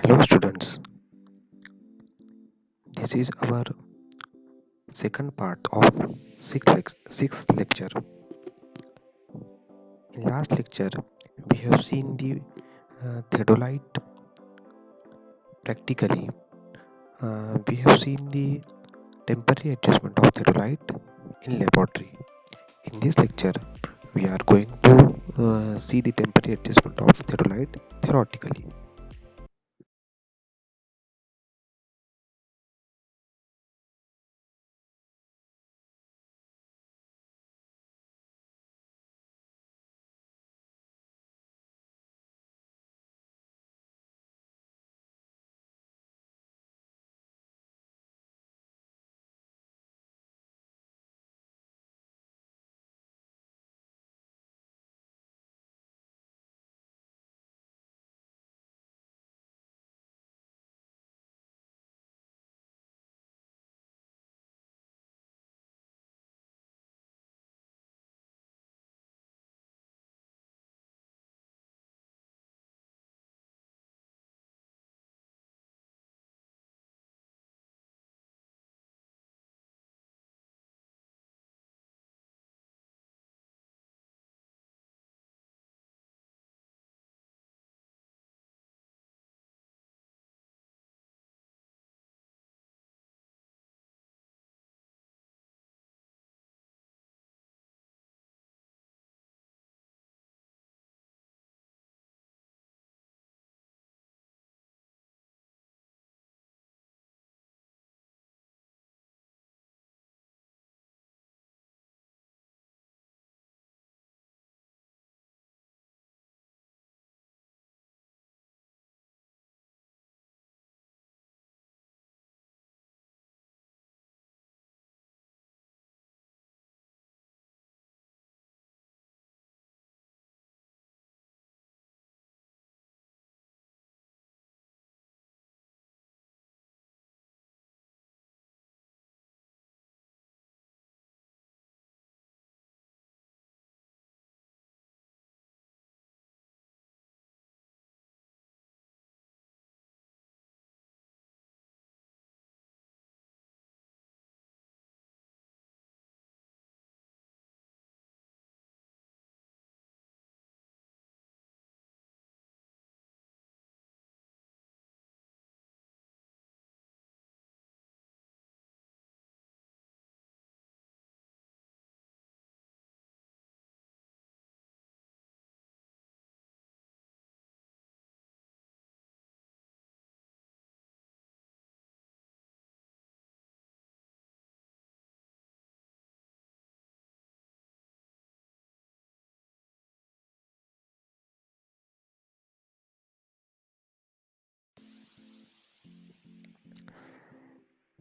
Hello students, this is our second part of sixth lecture. In last lecture, we have seen the theodolite practically. We have seen the temporary adjustment of theodolite in laboratory. In this lecture, we are going to see the temporary adjustment of theodolite theoretically.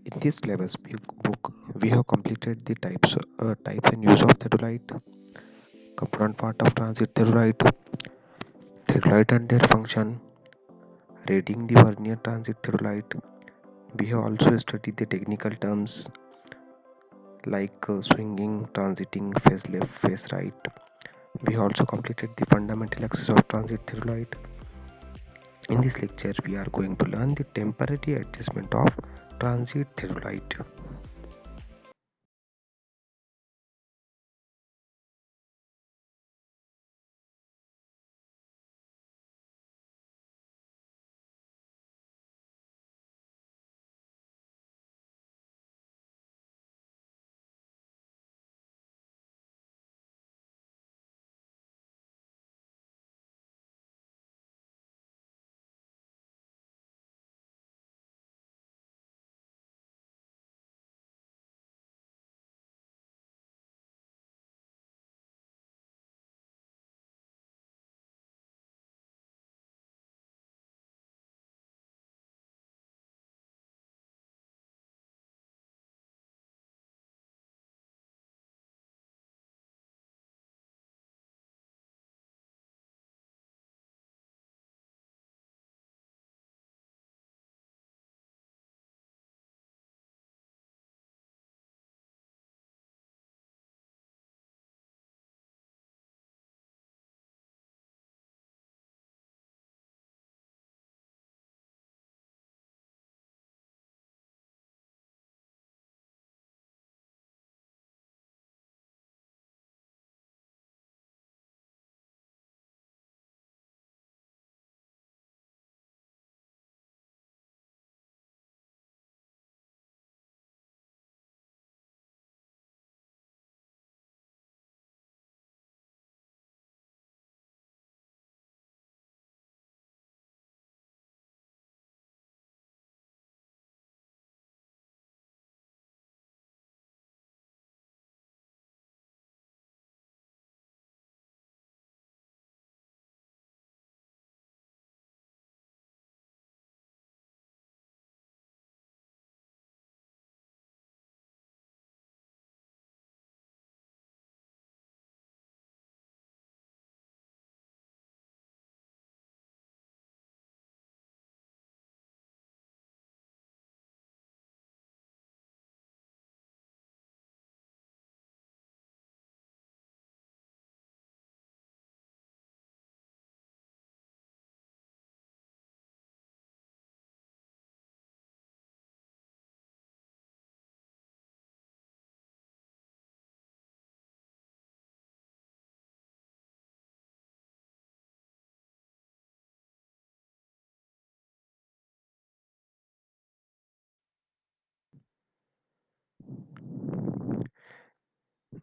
In this syllabus book, we have completed the types and use of theodolite, component part of transit theodolite and their function, reading the vernier transit theodolite. We have also studied the technical terms like swinging, transiting, phase left, phase right. We have also completed the fundamental axis of transit theodolite. In this lecture, we are going to learn the temporary adjustment of transit theodolite.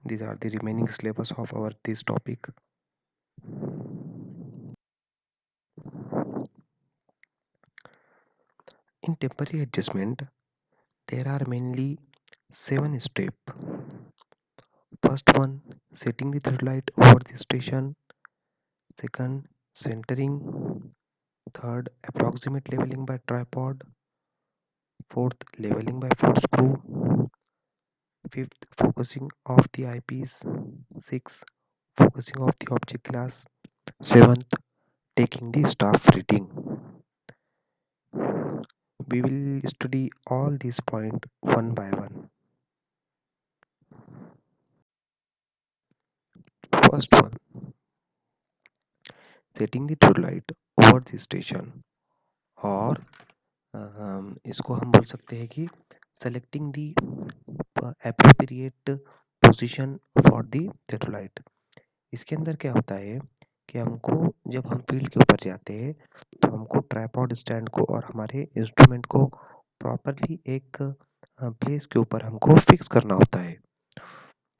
These are the remaining syllabus of our this topic. In temporary adjustment, there are mainly 7 steps. First one, setting the thread light over the station. Second, centering. Third, approximate leveling by tripod. Fourth, leveling by foot screw. Fifth, focusing of the eyepiece. Sixth, focusing of the object glass. Seventh, taking the staff reading. We will study all these points one by one. First one, setting the true light over the station, और इसको हम बोल सकते हैं कि selecting the appropriate position for the theodolite. इसके अंदर क्या होता है कि हमको जब हम फील्ड के ऊपर जाते हैं तो हमको ट्राइपॉड स्टैंड को और हमारे इंस्ट्रूमेंट को प्रॉपरली एक प्लेस के ऊपर हमको फिक्स करना होता है.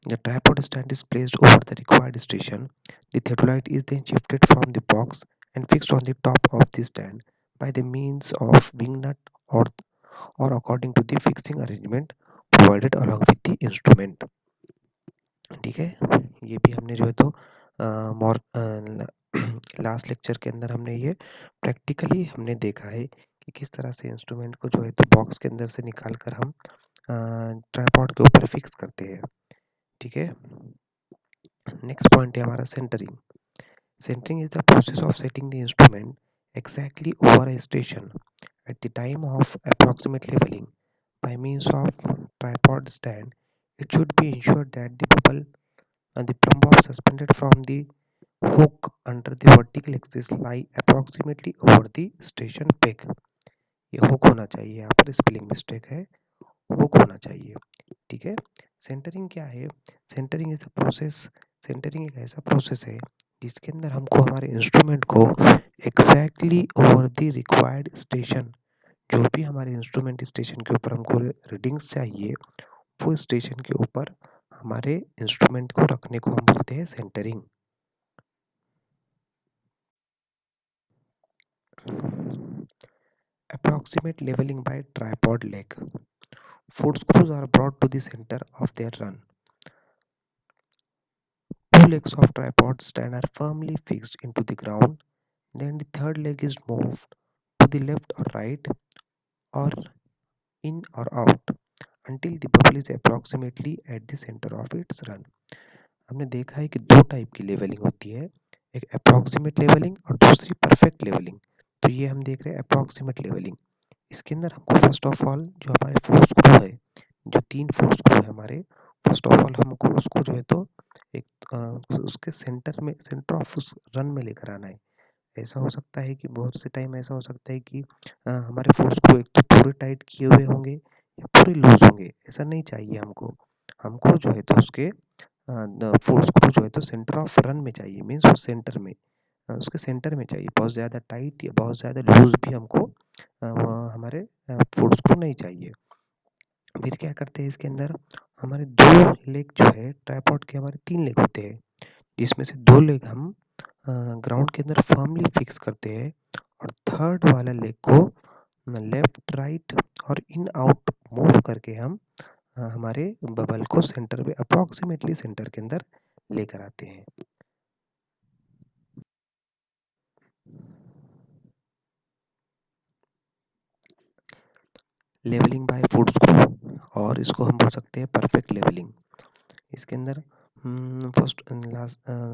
The tripod stand is placed over the required station. The theodolite is then shifted from the box and fixed on the top of the stand by the means of wing nut or according to the fixing arrangement provided along with the instrument. ठीक है, ये भी हमने जो है तो last lecture के अंदर हमने ये प्रैक्टिकली हमने देखा है कि किस तरह से इंस्ट्रूमेंट को जो है तो बॉक्स के अंदर से निकाल कर हम ट्राइपॉड के ऊपर फिक्स करते हैं. ठीक है, नेक्स्ट पॉइंट है हमारा centering. Centering is the process of setting the instrument exactly over a station at the time of approximate leveling by means of tripod stand. It should be ensured that the bubble and the plumb bob suspended from the hook under the vertical axis lie approximately over the station peg. ये hook होना चाहिए, यहाँ पर spelling mistake है, hook होना चाहिए. ठीक है, सेंटरिंग क्या है? Centering is a process. Centering एक ऐसा प्रोसेस है जिसके अंदर हमको हमारे इंस्ट्रूमेंट को exactly over the required station, जो भी हमारे इंस्ट्रूमेंट स्टेशन के ऊपर हमको रीडिंग्स चाहिए वो स्टेशन के ऊपर हमारे इंस्ट्रूमेंट को रखने को हम बोलते हैं centering. Approximate leveling by tripod leg. Foot screws are brought to the center of their run. Two legs of tripod stand are firmly fixed into the ground. Then the third leg is moved to the left or right or in or out until the bubble is approximately at the center of its run. हमने देखा है कि दो type की levelling होती है, एक approximate levelling और दूसरी परफेक्ट लेवलिंग. तो ये हम देख रहे हैं अप्रॉक्सीमेट लेवलिंग. इसके अंदर हमको फर्स्ट ऑफ ऑल जो हमारे फोर स्क्रू है, जो 3 फोर स्क्रू है हमारे, फर्स्ट ऑफ ऑल हमको उसको जो है तो एक उसके सेंटर में, सेंटर ऑफ उस रन में लेकर आना है. ऐसा हो सकता है कि बहुत से टाइम ऐसा हो सकता है कि हमारे फोर स्क्रू एक तो पूरे टाइट किए हुए होंगे या पूरे लूज होंगे. ऐसा नहीं चाहिए हमको. हमको जो है तो उसके फोर स्क्रू जो है तो सेंटर ऑफ रन में चाहिए, मीन्स वो सेंटर में, उसके सेंटर में चाहिए. बहुत ज़्यादा टाइट या बहुत ज़्यादा लूज भी हमको हमारे फोर स्क्रू नहीं चाहिए. फिर क्या करते हैं इसके अंदर, हमारे 2 लेग जो है ट्राइपॉड के, हमारे 3 लेग होते हैं जिसमें से 2 लेग हम ग्राउंड के अंदर फर्मली फिक्स करते हैं और थर्ड वाला लेग को लेफ्ट राइट और इन आउट मूव करके हम हमारे बबल को सेंटर में, अप्रॉक्सीमेटली सेंटर के अंदर लेकर आते हैं. लेवलिंग बाय फुट स्क्रू, और इसको हम बोल सकते हैं परफेक्ट लेवलिंग. इसके अंदर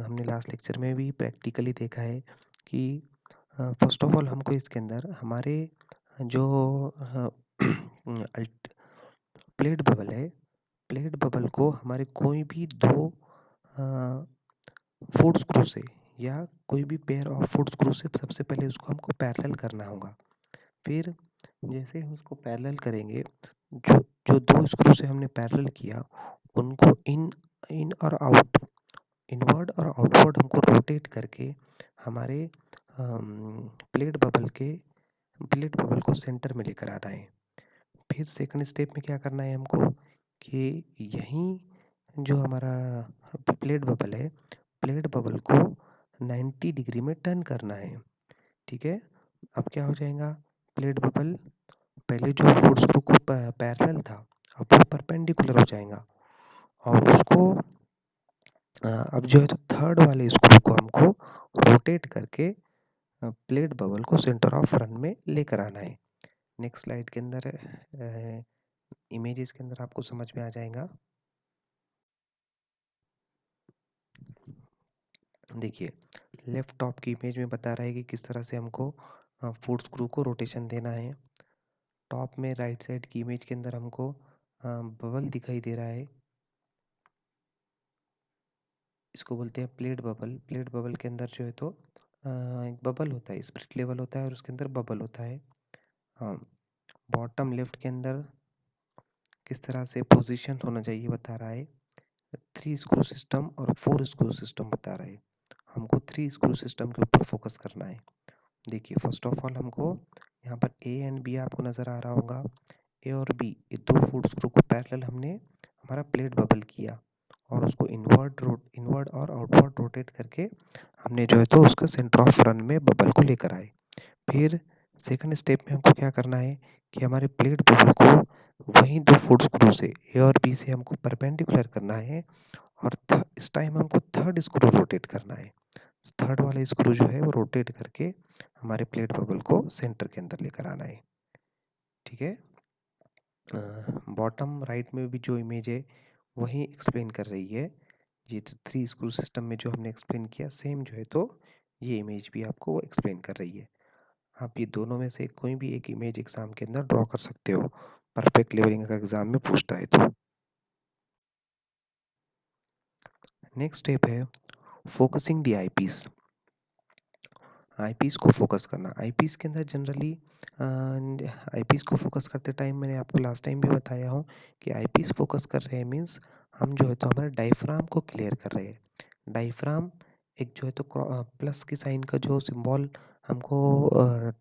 हमने लास्ट लेक्चर में भी प्रैक्टिकली देखा है कि फर्स्ट ऑफ ऑल हमको इसके अंदर हमारे जो प्लेट बबल है, प्लेट बबल को हमारे कोई भी 2 फुट स्क्रू से या कोई भी पेयर ऑफ फुट स्क्रू से सबसे पहले उसको हमको पैरेलल करना होगा. फिर जैसे हम उसको पैरेलल करेंगे, जो जो 2 स्क्रू से हमने पैरेलल किया उनको इन इन और आउट, इनवर्ड और आउटवर्ड हमको रोटेट करके हमारे प्लेट बबल को सेंटर में लेकर आना है. फिर सेकंड स्टेप में क्या करना है हमको कि यहीं जो हमारा प्लेट बबल है, प्लेट बबल को 90 डिग्री में टर्न करना है। ठीक है, अब क्या हो जाएगा, प्लेट बबल पहले जो फुट स्क्रू को पैरेलल था, अब वो परपेंडिकुलर हो जाएगा। और उसको अब जो है तो थर्ड वाले स्क्रू को हमको रोटेट करके प्लेट बबल को सेंटर ऑफ रन में लेकर आना है। नेक्स्ट स्लाइड के अंदर इमेजेस के अंदर आपको समझ में आ जाएगा। देखिए, लेफ्ट टॉप की इमेज में बता रहा है कि किस तरह से हमको फुट स्क्रू को रोटेशन देना है। टॉप में राइट साइड की इमेज के अंदर हमको बबल दिखाई दे रहा है, इसको बोलते हैं प्लेट बबल। प्लेट बबल के अंदर जो है तो एक बबल होता है, स्पिरिट लेवल होता है और उसके अंदर बबल होता है। हाँ, बॉटम लेफ्ट के अंदर किस तरह से पोजीशन होना चाहिए बता रहा है। 3 स्क्रू सिस्टम और 4 स्क्रू सिस्टम बता रहा है। हमको 3 स्क्रू सिस्टम के ऊपर फोकस करना है। देखिए, फर्स्ट ऑफ ऑल हमको यहाँ पर ए एंड बी आपको नज़र आ रहा होगा। ए और बी, ये 2 फुट स्क्रू को पैरेलल हमने हमारा प्लेट बबल किया और उसको इनवर्ड और आउटवर्ड रोटेट करके हमने जो है तो उसका सेंटर ऑफ रन में बबल को लेकर आए। फिर सेकंड स्टेप में हमको क्या करना है कि हमारे प्लेट बबल को वहीं 2 फुट स्क्रू से ए और बी से हमको परपेंडिकुलर करना है। और इस टाइम हमको थर्ड स्क्रू रोटेट करना है। थर्ड वाला स्क्रू जो है वो रोटेट करके हमारे प्लेट बबल को सेंटर के अंदर लेकर आना है। ठीक है, बॉटम राइट में भी जो इमेज है वही एक्सप्लेन कर रही है। ये जो 3 स्क्रू सिस्टम में जो हमने एक्सप्लेन किया, सेम जो है तो ये इमेज भी आपको एक्सप्लेन कर रही है। आप ये दोनों में से कोई भी एक इमेज एग्जाम के अंदर ड्रॉ कर सकते हो, परफेक्ट लेवलिंग का एग्जाम में पूछता है तो। नेक्स्ट स्टेप है फोकसिंग द आईपीस। आईपीस को फोकस करना। आईपीस के अंदर जनरली आईपीस को फोकस करते टाइम मैंने आपको लास्ट टाइम भी बताया हूँ कि आईपीस फोकस कर रहे हैं मीन्स हम जो है तो हमारे डायफ्राम को क्लियर कर रहे हैं। डायफ्राम एक जो है तो प्लस की साइन का जो सिंबल हमको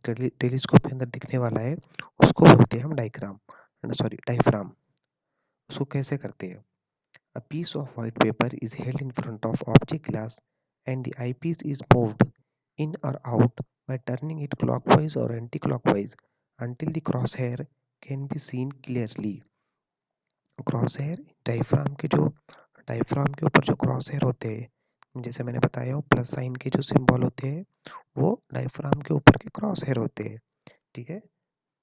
टेलीस्कोप के अंदर दिखने वाला है, उसको बोलते हैं हम डायफ्राम। उसको कैसे करते हैं? A piece of white paper is held in front of object glass and the eyepiece is moved in or out by turning it clockwise or anti-clockwise until the crosshair can be seen clearly. Crosshair diaphragm के ऊपर जो Crosshair होते हैं, जैसे मैंने बताया हूँ plus sign के जो सिंबल होते हैं वो डायफ्राम के ऊपर के क्रॉसहेयर होते हैं। ठीक है,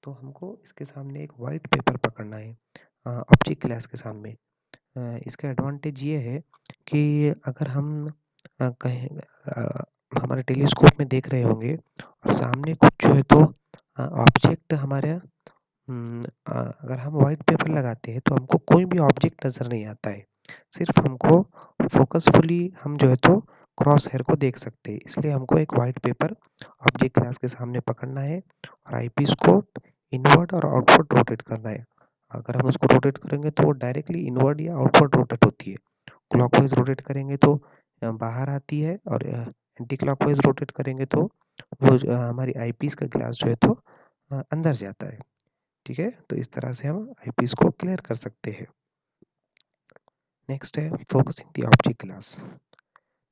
तो हमको इसके सामने एक वाइट पेपर पकड़ना है ऑब्जेक्ट ग्लास के सामने। इसका एडवांटेज ये है कि अगर हम कहीं हमारे टेलीस्कोप में देख रहे होंगे और सामने कुछ जो है तो ऑब्जेक्ट हमारे अगर हम वाइट पेपर लगाते हैं तो हमको कोई भी ऑब्जेक्ट नज़र नहीं आता है, सिर्फ हमको फोकसफुली हम जो है तो क्रॉस हेयर को देख सकते हैं। इसलिए हमको एक वाइट पेपर ऑब्जेक्ट ग्लास के सामने पकड़ना है और आईपीस को इनवर्ड और आउटवर्ड रोटेट करना है। अगर हम उसको रोटेट करेंगे तो वो डायरेक्टली इनवर्ड या आउटवर्ड रोटेट होती है। क्लॉकवाइज रोटेट करेंगे तो बाहर आती है और एंटी क्लॉकवाइज रोटेट करेंगे तो वो हमारी आईपीस का ग्लास जो है तो अंदर जाता है। ठीक है, तो इस तरह से हम आईपीस को क्लियर कर सकते हैं। नेक्स्ट है focusing the object glass.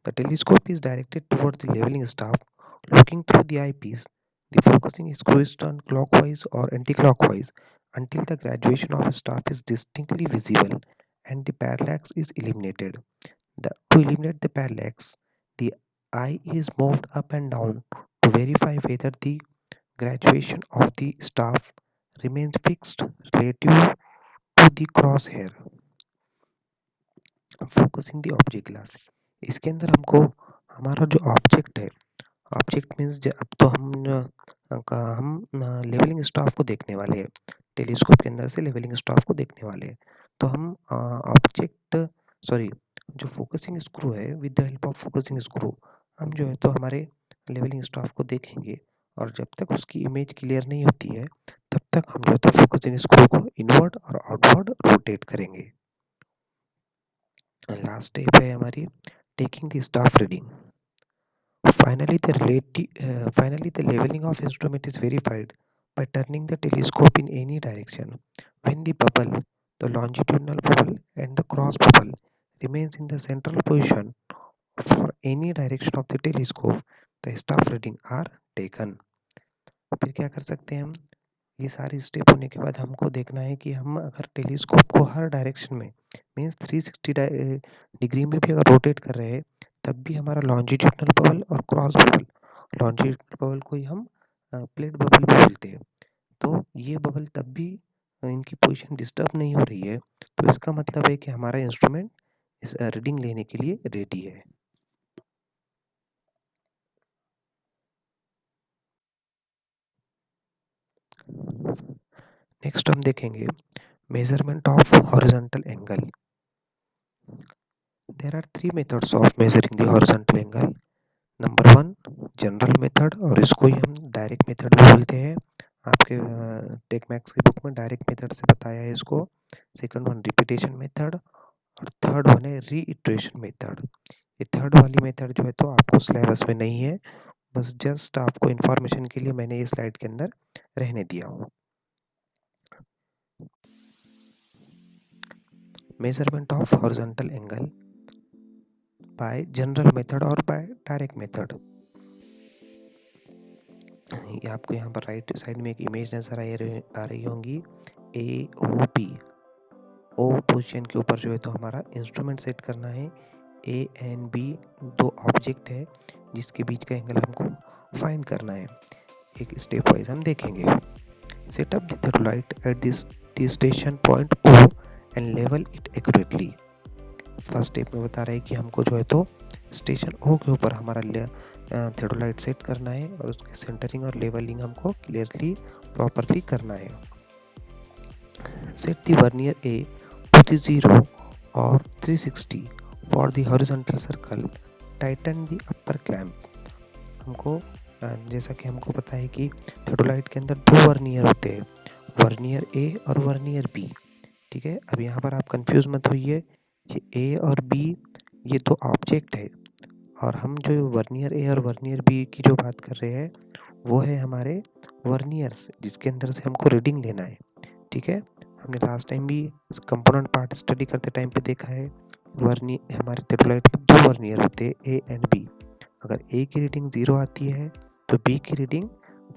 The telescope is directed towards the levelling staff looking through the eyepiece. The focusing screw is turned clockwise or anti-clockwise until the graduation of a staff is distinctly visible and the parallax is eliminated. To eliminate the parallax, the eye is moved up and down to verify whether the graduation of the staff remains fixed relative to the crosshair. Focusing the object glass, इसके अंदर हमको हमारा जो object है, object means अब तो हम levelling staff को देखने वाले हैं, टेलीस्कोप के अंदर से लेवलिंग स्टाफ को देखने वाले हैं। तो हम ऑब्जेक्ट सॉरी जो फोकसिंग स्क्रू है, with the help of focusing screw हम जो है तो हमारे लेवलिंग स्टाफ को देखेंगे और जब तक उसकी इमेज क्लियर नहीं होती है तब तक हम जो है तो फोकसिंग स्क्रू को इनवर्ड और आउटवर्ड रोटेट करेंगे। लास्ट स्टेप है हमारी taking the staff reading. Finally, the leveling of instrument is verified by turning the telescope in any direction. When the bubble, the longitudinal bubble and the cross bubble remains in the central position for any direction of the telescope, the staff reading are taken. फिर क्या कर सकते हैं हम, ये सारी step होने के बाद हमको देखना है कि हम अगर टेलीस्कोप को हर डायरेक्शन में मीन्स 360 डिग्री में भी अगर रोटेट कर रहे हैं तब भी हमारा लॉन्जिट्यूडनल बबल और क्रॉस बबल, लॉन्जिट्यूडनल बबल को ही हम प्लेट बबल भी बोलते हैं, तो ये बबल तब भी इनकी पोजीशन डिस्टर्ब नहीं हो रही है, तो इसका मतलब है कि हमारा इंस्ट्रूमेंट इस रीडिंग लेने के लिए रेडी है। नेक्स्ट हम देखेंगे measurement of horizontal angle. There are 3 methods of measuring the horizontal angle. Number 1 general method, और इसको ही हम डायरेक्ट मेथड भी बोलते हैं, आपके टेक मैक्स की बुक में डायरेक्ट मेथड से बताया है इसको। सेकंड वन रिपीटेशन मेथड, और थर्ड वन है रीइटरेशन मेथड। ये थर्ड वाली मेथड जो है तो आपको सिलेबस में नहीं है, बस जस्ट आपको इंफॉर्मेशन के लिए मैंने ये स्लाइड के अंदर रहने दिया हूँ। Measurement of horizontal angle by general method और बाय डायरेक्ट मेथड। ये आपको यहाँ पर राइट साइड में एक इमेज नजर आ रही होंगी, ए ओ बी। ओ पोजीशन के ऊपर जो है तो हमारा इंस्ट्रूमेंट सेट करना है, ए एंड बी दो ऑब्जेक्ट है जिसके बीच का एंगल हमको फाइंड करना है। एक स्टेप वाइज हम देखेंगे। Set up the theodolite at this station point O and level it accurately. First step में बता रहा है कि हमको जो है तो स्टेशन ओ के ऊपर हमारा थेरोलाइट सेट करना है और उसकी सेंटरिंग और लेवलिंग हमको क्लियरली प्रॉपरली करना है। Set the vernier A to the 0 और 360 for the horizontal circle, tighten the upper clamp. हमको जैसा कि हमको पता है कि थेरोलाइट के अंदर दो वर्नियर होते हैं, वर्नियर ए और वर्नियर बी। ठीक है, अब यहाँ पर आप कंफ्यूज मत होइए, ये ए और बी ये दो ऑब्जेक्ट है, और हम जो वर्नियर ए और वर्नियर बी की जो बात कर रहे हैं वो है हमारे वर्नियर्स जिसके अंदर से हमको रीडिंग लेना है। ठीक है, हमने लास्ट टाइम भी कंपोनेंट पार्ट स्टडी करते टाइम पे देखा है, वर्नियर हमारे थेरोलाइट में दो वर्नियर होते हैं ए एंड बी। अगर ए की रीडिंग 0 आती है तो बी की रीडिंग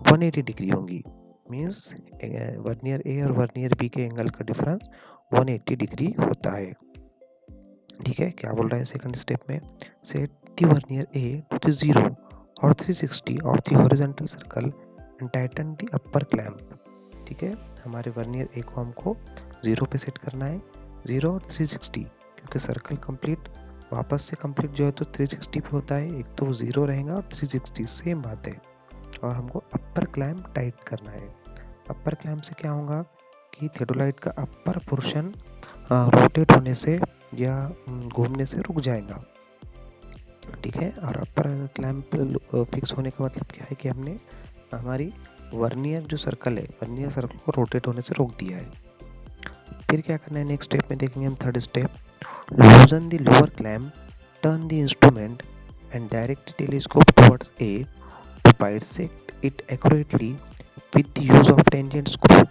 180 डिग्री होंगी, मीन्स वर्नियर ए और वर्नियर बी के एंगल का डिफरेंस 180 डिग्री होता है। ठीक है, क्या बोल रहा है सेकंड स्टेप में, set the vernier A to the 0 और 360 of the horizontal circle and tighten the upper clamp. ठीक है, हमारे वर्नियर ए को हमको 0 पे सेट करना है, 0 और 360, क्योंकि सर्कल कंप्लीट वापस से कंप्लीट जो है तो 360 पे होता है, एक तो 0 रहेगा और 360 सेम बात है। और हमको अपर क्लैंप टाइट करना है। अपर क्लैंप से क्या होगा कि थेरोलाइट का अपर पोर्शन रोटेट होने से या घूमने से रुक जाएगा। ठीक है, और अपर क्लैंप फिक्स होने का मतलब क्या है कि हमने हमारी वर्नियर जो सर्कल है, वर्नियर सर्कल को रोटेट होने से रोक दिया है। फिर क्या करना है नेक्स्ट स्टेप में देखेंगे हम, third step, लूजन the lower clamp, turn the instrument and direct telescope towards a to bisect it accurately with the use of tangent screw.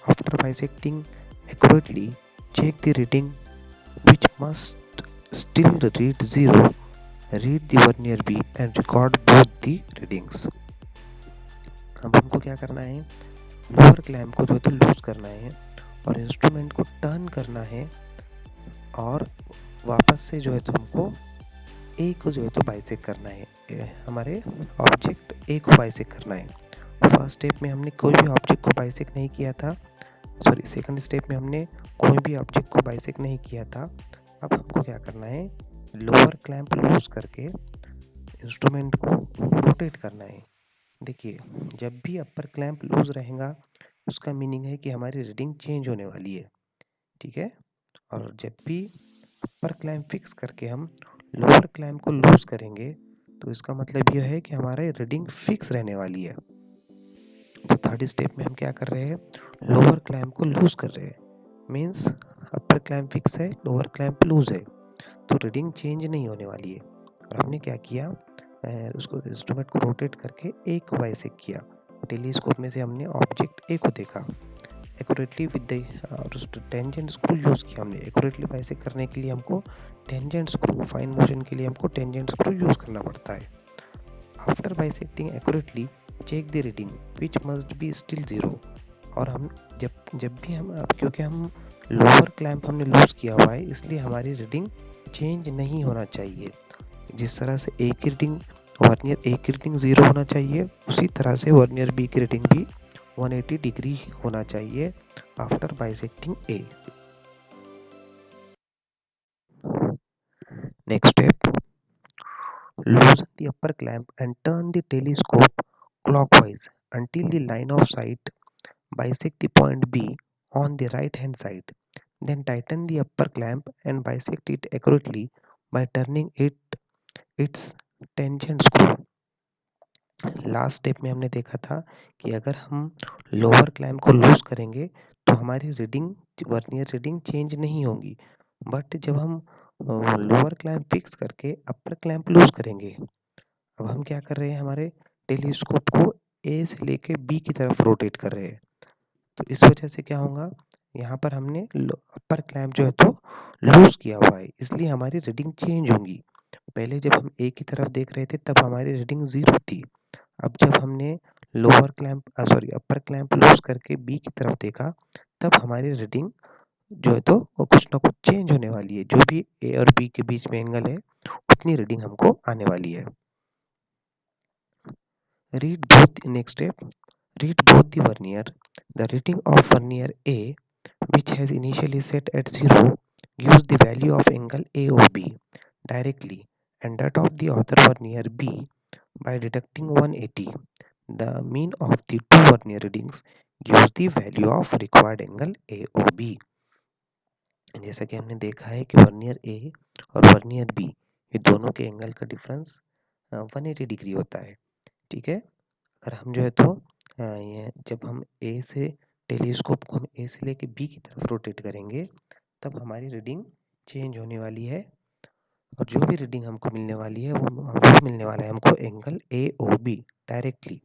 After bisecting accurately, check the reading which must still read 0. Read the vernier B and record both the readings. अब हमको क्या करना है, lower clamp को जो है तो loose करना है और इंस्ट्रूमेंट को टर्न करना है, और वापस से जो है तो हमको ए को जो है तो बाइसेक्ट करना है, हमारे ऑब्जेक्ट ए को बाइसेक्ट करना है। फर्स्ट स्टेप में हमने कोई भी ऑब्जेक्ट को बाइसेक्ट नहीं किया था, सॉरी सेकंड स्टेप में हमने कोई भी ऑब्जेक्ट को बाइसेक्ट नहीं किया था। अब हमको क्या करना है, लोअर क्लैंप लूज करके इंस्ट्रूमेंट को रोटेट करना है। देखिए, जब भी अपर क्लैंप लूज रहेगा उसका मीनिंग है कि हमारी रीडिंग चेंज होने वाली है। ठीक है, और जब भी अपर क्लैंप फिक्स करके हम लोअर क्लैंप को लूज करेंगे तो इसका मतलब यह है कि हमारे रीडिंग फिक्स रहने वाली है। तो थर्ड स्टेप में हम क्या कर रहे हैं, लोअर क्लैंप को लूज कर रहे हैं, मीन्स अपर क्लैंप फिक्स है, लोअर क्लैंप लूज है, तो रीडिंग चेंज नहीं होने वाली है। और हमने क्या किया, उसको इंस्ट्रूमेंट को रोटेट करके ए को बाइसेक्ट किया, टेलीस्कोप में से हमने ऑब्जेक्ट ए को देखा, accurately with the tangent screw use किया हमने। एक्यूरेटली बाइसेक्ट करने के लिए हमको टेंजेंट स्क्रू, फाइन मोशन के लिए हमको टेंजेंट स्क्रू यूज़ करना पड़ता है। After bisecting accurately check the reading which must be still 0। और हम जब भी हम, अब क्योंकि हम लोअर क्लैंप हमने लूज किया हुआ है, इसलिए हमारी रीडिंग चेंज नहीं होना चाहिए। जिस तरह से ए की रीडिंग, वर्नियर ए की रीडिंग 0 होना चाहिए, उसी तरह से वर्नियर बी की रीडिंग भी 180 डिग्री होना चाहिए after bisecting A. Next step, loosen the upper clamp and turn the telescope clockwise until the line of sight bisect the point B on the right hand side. Then tighten the upper clamp and bisect it accurately by turning its tangent screw. Last step में हमने देखा था कि अगर हम lower clamp को loose करेंगे तो हमारी रीडिंग, वर्नियर रीडिंग चेंज नहीं होगी। बट जब हम लोअर क्लैंप फिक्स करके अपर क्लैंप लूज करेंगे, अब हम क्या कर रहे हैं, हमारे टेलीस्कोप को ए से लेके बी की तरफ रोटेट कर रहे हैं। तो इस वजह से क्या होगा, यहाँ पर हमने अपर क्लैंप जो है तो लूज किया हुआ है, इसलिए हमारी रीडिंग चेंज होगी। पहले जब हम ए की तरफ देख रहे थे तब हमारी रीडिंग 0 थी। अब जब हमने लोअर क्लैंप अपर क्लैंप लूज करके बी की तरफ देखा, तब हमारी रीडिंग जो है तो वो कुछ ना कुछ चेंज होने वाली है। जो भी ए और बी के बीच में एंगल है, उतनी रीडिंग हमको आने वाली है। Read both. Next step, read both the vernier. The reading of vernier A, which has initially set at 0, gives the value of angle AOB directly, and that of the other vernier B by deducting 180. The mean of the two vernier readings gives the value of required angle AOB. जैसा कि हमने देखा है कि vernier A और vernier B, ये दोनों के एंगल का डिफरेंस 180 डिग्री होता है। ठीक है, अगर हम जो है तो ये जब हम ए से टेलीस्कोप को हम ए से लेके बी की तरफ रोटेट करेंगे, तब हमारी रीडिंग चेंज होने वाली है। और जो भी रीडिंग हमको मिलने वाली है वो मिलने वाला है हमको angle A O B directly.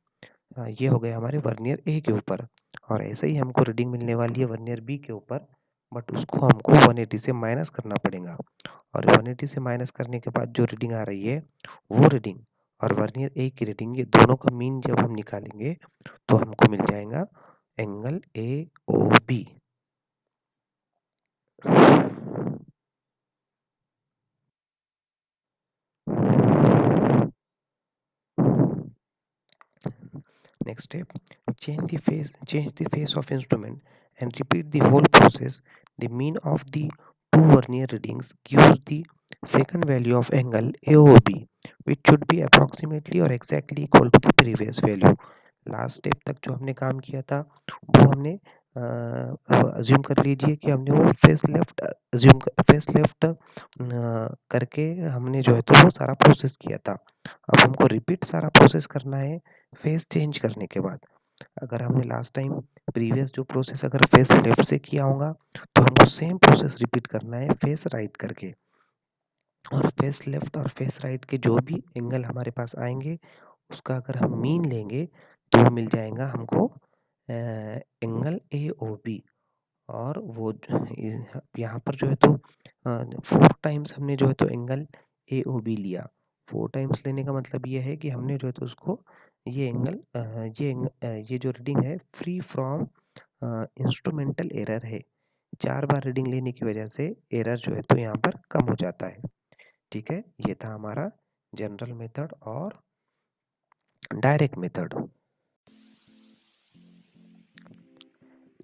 ये हो गया हमारे वर्नियर ए के ऊपर। और ऐसे ही हमको रीडिंग मिलने वाली है वर्नियर बी के ऊपर, बट उसको हमको 180 से माइनस करना पड़ेगा। और 180 से माइनस करने के बाद जो रीडिंग आ रही है, वो रीडिंग और वर्नियर ए की रीडिंग, ये दोनों का मीन जब हम निकालेंगे तो हमको मिल जाएगा angle A O B. Next step, change the face of instrument and repeat the whole process. The mean of the two vernier readings gives the second value of angle AOB, which should be approximately or exactly equal to the previous value. Last step तक जो हमने काम किया था वो हमने assume कर लीजिए कि हमने वो फेस लेफ्ट करके हमने जो है तो वो सारा प्रोसेस किया था। अब हमको रिपीट सारा प्रोसेस करना है फेस चेंज करने के बाद। अगर हमने लास्ट टाइम प्रीवियस जो प्रोसेस अगर फेस लेफ्ट से किया होगा, तो हमको सेम प्रोसेस रिपीट करना है फेस राइट करके। और फेस लेफ्ट और फेस राइट के जो भी एंगल हमारे पास आएंगे, उसका अगर हम मीन लेंगे तो मिल जाएगा हमको एंगल ए ओ बी। और वो यहाँ पर जो है तो 4 टाइम्स हमने जो है तो एंगल ए ओ बी लिया। 4 टाइम्स लेने का मतलब ये है कि हमने जो है तो उसको ये एंगल ये जो रीडिंग है फ्री फ्रॉम इंस्ट्रूमेंटल एरर है। 4 बार रीडिंग लेने की वजह से एरर जो है तो यहाँ पर कम हो जाता है। ठीक है, ये था हमारा जनरल मेथड और डायरेक्ट मेथड।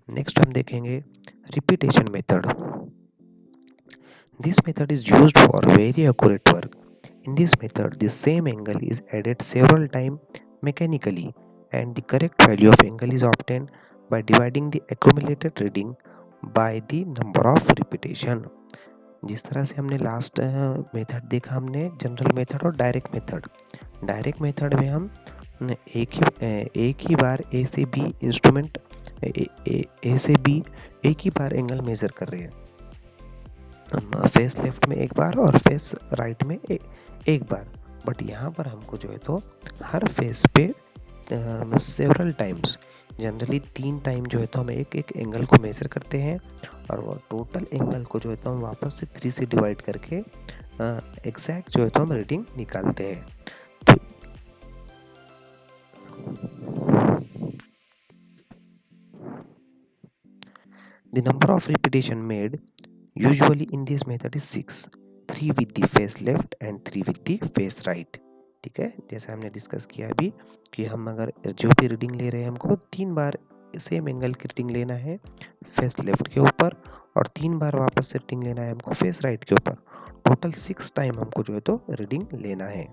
नेक्स्ट हम देखेंगे repetition method. This method is used for very accurate work. In this method, the same angle is added several times mechanically, and the correct value of angle is obtained by dividing the accumulated reading by the number of repetition. जिस तरह से हमने last method देखा, हमने general method और direct method. Direct method में हम एक ही बार ए से बी इंस्ट्रूमेंट ए से बी एक ही बार एंगल मेजर कर रहे हैं, फेस लेफ्ट में एक बार और फेस राइट में एक बार। बट यहाँ पर हमको जो है तो हर फेस पे सेवरल टाइम्स जनरली 3 टाइम जो है तो हम एक एक एंगल को मेजर करते हैं और वो टोटल एंगल को जो है तो हम वापस से 3 से डिवाइड करके एग्जैक्ट जो है तो हम रीडिंग निकालते हैं। तो the number of repetition made usually in this method is 6, 3 with the face left and 3 with the face right। ठीक है, जैसा हमने डिस्कस किया अभी कि हम अगर जो भी रीडिंग ले रहे हैं हमको 3 बार सेम एंगल की रीडिंग लेना है फेस लेफ्ट के ऊपर और 3 बार वापस से रीडिंग लेना है हमको फेस राइट के ऊपर। टोटल 6 टाइम हमको जो है तो रीडिंग लेना है।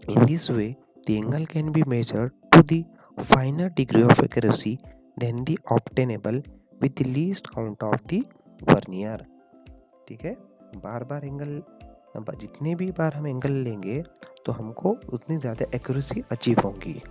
In this way, the angle can be measured to the finer degree of accuracy than the obtainable with the least count of the vernier। ठीक है, बार बार एंगल जितने भी बार हम एंगल लेंगे तो हमको उतनी ज़्यादा एक्यूरेसी अचीव होगी।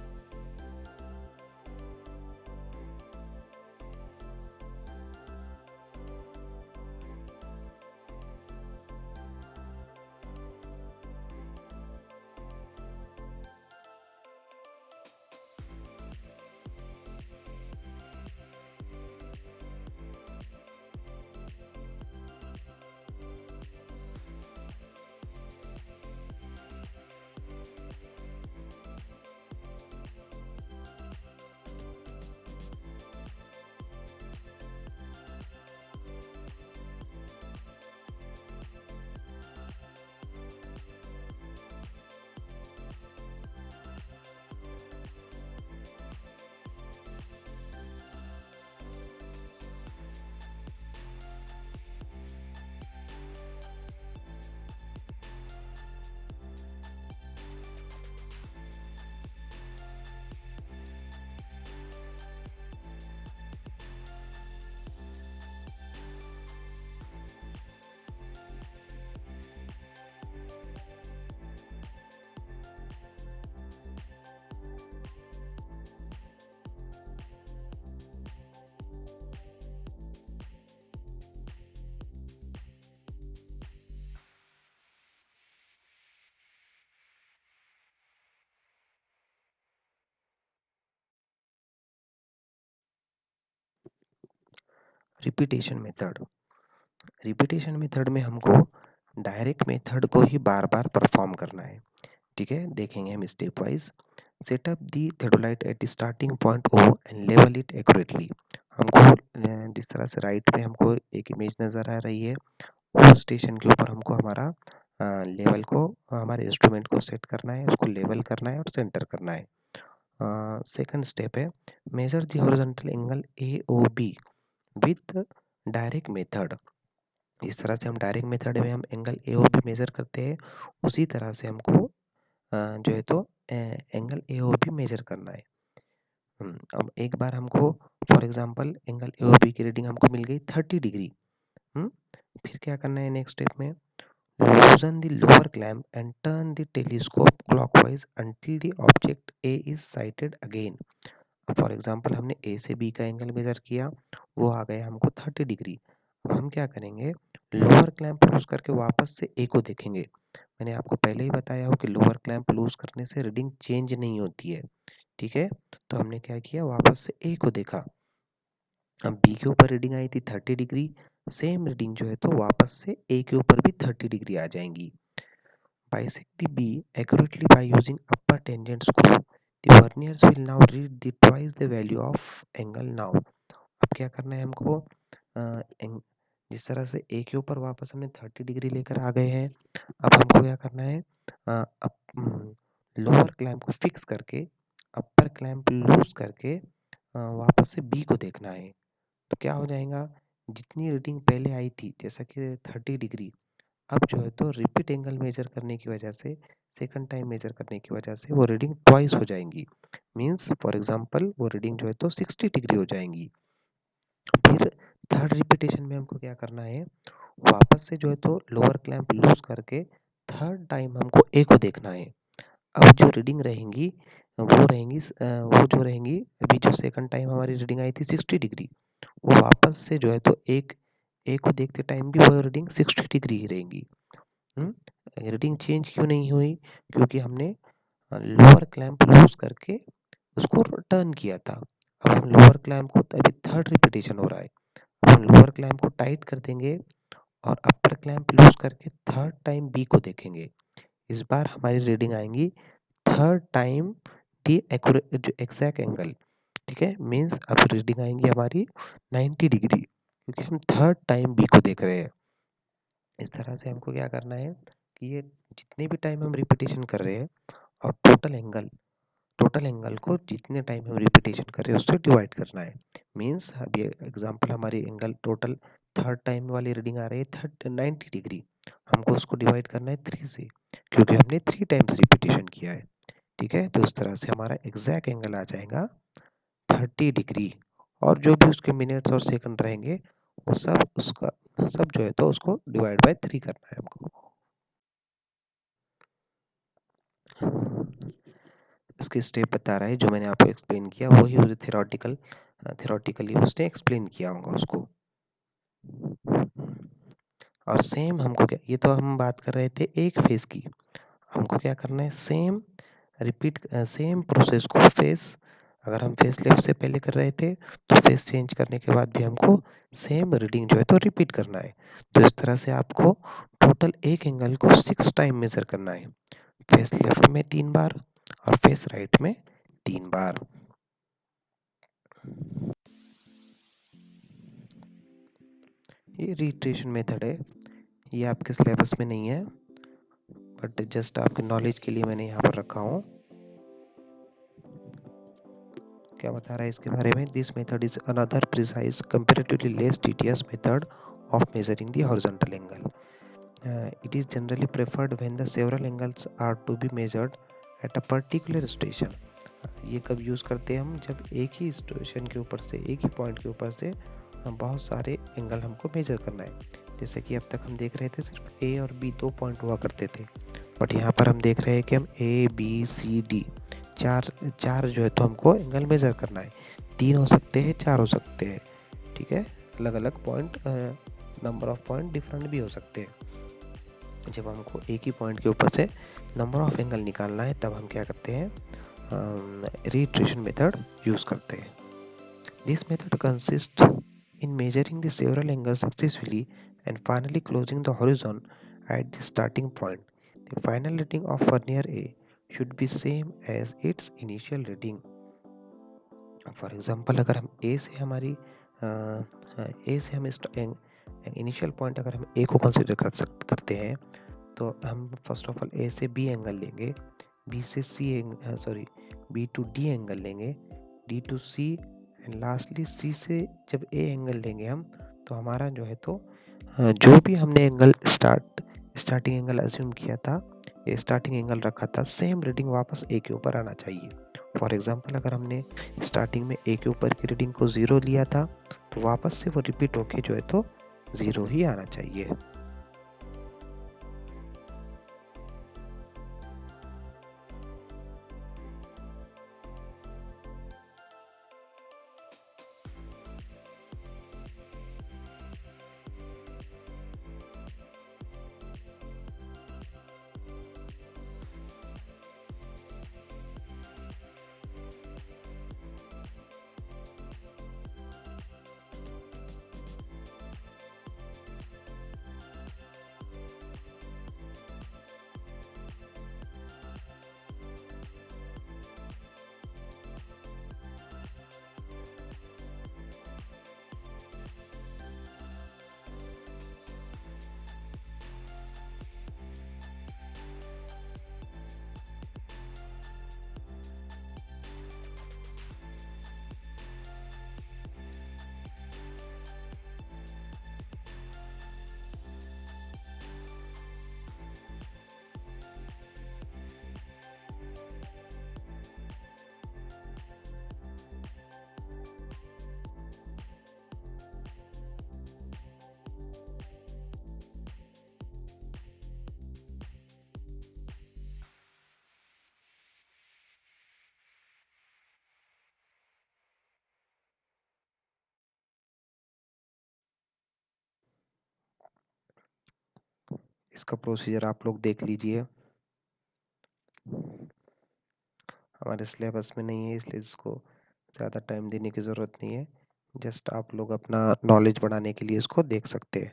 रिपीटेशन मेथड, रिपीटेशन मेथड में हमको डायरेक्ट मेथड को ही बार बार परफॉर्म करना है। ठीक है, देखेंगे हम step wise. Set up the theodolite at starting point O and level it accurately. हमको जिस तरह से राइट में हमको एक इमेज नज़र आ रही है, ओ स्टेशन के ऊपर हमको हमारा लेवल को हमारे इंस्ट्रूमेंट को सेट करना है, उसको लेवल करना है और सेंटर करना है। सेकंड स्टेप है measure the horizontal angle A O B with direct method. इस तरह से हम डायरेक्ट मेथड में हम angle A O B measure करते हैं, उसी तरह से हमको जो है तो angle A O B measure करना है। अब एक बार हमको for example angle A O B की रीडिंग हमको मिल गई 30 डिग्री। फिर क्या करना है नेक्स्ट स्टेप में, loosen the lower clamp and turn the telescope clockwise until the object A is sighted again। For example हमने ए से बी का एंगल मेजर किया, वो आ गया हमको 30 डिग्री। अब हम क्या करेंगे, लोअर क्लैंप लूज करके वापस से ए को देखेंगे। मैंने आपको पहले ही बताया हो कि लोअर क्लैंप लूज करने से रीडिंग चेंज नहीं होती है। ठीक है, तो हमने क्या किया, वापस से ए को देखा। अब बी के ऊपर रीडिंग आई थी 30 डिग्री, सेम रीडिंग जो है तो वापस से ए के ऊपर भी 30 डिग्री आ जाएंगी। Bisect the B accurately by using upper tangent screw. The verniers will now read the twice the value of angle now। अब क्या करना है हमको, जिस तरह से ए के ऊपर वापस हमने 30 डिग्री लेकर आ गए हैं, अब हमको क्या करना है, लोअर क्लैंप को फिक्स करके अपर क्लैंप लूज करके वापस से बी को देखना है। तो क्या हो जाएगा, जितनी रीडिंग पहले आई थी जैसा कि 30 डिग्री, अब जो है तो रिपीट एंगल मेजर करने की वजह से, सेकंड टाइम मेजर करने की वजह से वो रीडिंग ट्वाइस हो जाएंगी। मींस फॉर एग्जांपल वो रीडिंग जो है तो 60 डिग्री हो जाएंगी। फिर थर्ड रिपीटेशन में हमको क्या करना है, वापस से जो है तो लोअर क्लैंप लूज करके थर्ड टाइम हमको ए को देखना है। अब जो रीडिंग रहेंगी वो जो रहेंगी, अभी जो सेकंड टाइम हमारी रीडिंग आई थी 60 डिग्री, वो वापस से जो है तो एक ए को देखते टाइम भी वो रीडिंग 60 डिग्री ही रहेंगी। रीडिंग चेंज क्यों नहीं हुई, क्योंकि हमने लोअर क्लैंप लूज करके उसको टर्न किया था। अब हम लोअर क्लैम्प को, अभी थर्ड रिपीटेशन हो रहा है, अब हम लोअर क्लैम्प को टाइट कर देंगे और अपर क्लैम्प लूज करके थर्ड टाइम बी को देखेंगे। इस बार हमारी रीडिंग आएंगी थर्ड टाइम दी एक्यूरेट जो एग्जैक्ट एंगल, ठीक है, मीन्स अब रीडिंग आएंगी हमारी 90 डिग्री, क्योंकि हम थर्ड टाइम बी को देख रहे हैं। इस तरह से हमको क्या करना है कि ये जितने भी टाइम हम रिपीटेशन कर रहे हैं और टोटल एंगल को जितने टाइम हम रिपीटेशन कर रहे हैं उससे डिवाइड करना है। मीन्स अब ये एग्जांपल हमारी एंगल टोटल थर्ड टाइम वाली रीडिंग आ रही है 90 डिग्री, हमको उसको डिवाइड करना है 3 से, क्योंकि हमने 3 टाइम्स रिपीटेशन किया है। ठीक है, तो इस तरह से हमारा एग्जैक्ट एंगल आ जाएगा 30 डिग्री, और जो भी उसके मिनट्स और सेकंड रहेंगे वो सब उसका सब जो है तो उसको डिवाइड बाय 3 करना है हमको। इसके स्टेप बता रहा है जो मैंने आपको एक्सप्लेन किया, वही उसे थेरोटिकली उसने एक्सप्लेन किया होगा उसको। और सेम हमको क्या, ये तो हम बात कर रहे थे एक फेज की, हमको क्या करना है सेम रिपीट सेम प्रोसेस को फेस, अगर हम फेस लेफ्ट से पहले कर रहे थे तो फेस चेंज करने के बाद भी हमको सेम रीडिंग जो है तो रिपीट करना है। तो इस तरह से आपको टोटल एक एंगल को 6 टाइम मेजर करना है, फेस लेफ्ट में 3 बार और फेस राइट में 3 बार। ये रिट्रेशन मेथड है, ये आपके सिलेबस में नहीं है, बट जस्ट आपके नॉलेज के लिए मैंने यहाँ पर रखा हूँ। क्या बता रहा है इसके बारे में, this method is another precise comparatively less tedious method of measuring the horizontal angle. It is generally preferred when the several angles are to be measured at a particular station. ये कब यूज़ करते हैं हम, जब एक ही station के ऊपर से, एक ही पॉइंट के ऊपर से हम बहुत सारे एंगल हमको मेजर करना है। जैसे कि अब तक हम देख रहे थे सिर्फ ए और बी 2 पॉइंट हुआ करते थे, बट यहाँ पर हम देख रहे हैं कि हम ए बी सी डी चार चार जो है तो हमको एंगल मेजर करना है। 3 हो सकते हैं, 4 हो सकते हैं, ठीक है, अलग अलग point, number of point different भी हो सकते हैं। जब हमको एक ही पॉइंट के ऊपर से नंबर ऑफ एंगल निकालना है तब हम क्या करते हैं, रिट्रेशन मेथड यूज़ करते हैं। This method consist in measuring the several angle successfully and finally closing the horizon at the starting point. The final reading of vernier A should be same as its initial reading. For example अगर हम ए से हमारी ए से हम initial point अगर हम ए को consider करते हैं, तो हम फर्स्ट ऑफ ऑल ए से बी एंगल लेंगे, बी से C sorry B to D angle लेंगे, D to C, and lastly C से जब ए एंगल लेंगे हम, तो हमारा जो है तो जो भी हमने एंगल स्टार्टिंग एंगल अज्यूम किया था, ये स्टार्टिंग एंगल रखा था, सेम रीडिंग वापस ए के ऊपर आना चाहिए। फॉर एग्जांपल अगर हमने स्टार्टिंग में ए के ऊपर की रीडिंग को 0 लिया था, तो वापस से वो रिपीट होके जो है तो 0 ही आना चाहिए। इसका प्रोसीजर आप लोग देख लीजिए। अब हमारे सिलेबस में नहीं है, इसलिए इसको ज़्यादा टाइम देने की ज़रूरत नहीं है। जस्ट आप लोग अपना नॉलेज बढ़ाने के लिए इसको देख सकते हैं।